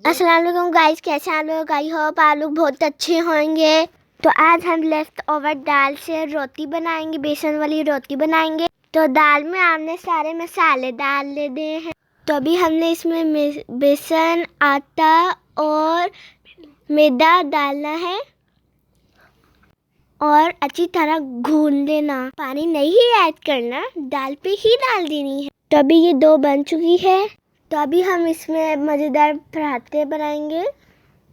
अस्सलाम वालेकुम गाइस, कैसे आप लोग? आई होप आप लोग बहुत अच्छे होंगे। तो आज हम लेफ्ट ओवर दाल से रोटी बनाएंगे, बेसन वाली रोटी बनाएंगे। तो दाल में हमने सारे मसाले डाल लेने हैं। तो अभी हमने इसमें बेसन, आटा और मैदा डालना है और अच्छी तरह भून लेना। पानी नहीं ऐड करना, दाल पे ही डाल देनी है। तो अभी ये डो बन चुकी है। तो अभी हम इसमें मज़ेदार पराठे बनाएंगे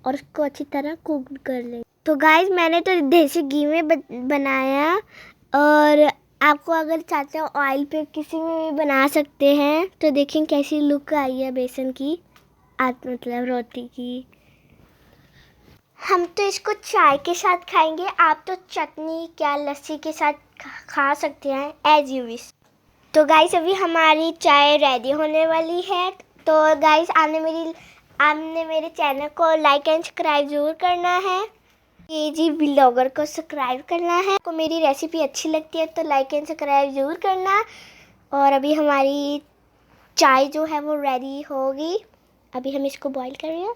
और उसको अच्छी तरह कुक कर लेंगे। तो गाइस, मैंने तो देसी घी में बनाया, और आपको अगर चाहते हो ऑयल पे किसी में भी बना सकते हैं। तो देखें कैसी लुक आई है बेसन की, मतलब रोटी की। हम तो इसको चाय के साथ खाएंगे, आप तो चटनी क्या लस्सी के साथ खा सकते हैं, एज यू विश। तो गाइस, अभी हमारी चाय रेडी होने वाली है। तो गाइस, आपने मेरे चैनल को लाइक एंड सब्सक्राइब ज़रूर करना है। ये जी ब्लॉगर को सब्सक्राइब करना है। को मेरी रेसिपी अच्छी लगती है तो लाइक एंड सब्सक्राइब ज़रूर करना। और अभी हमारी चाय जो है वो रेडी होगी। अभी हम इसको बॉईल कर रहे हैं।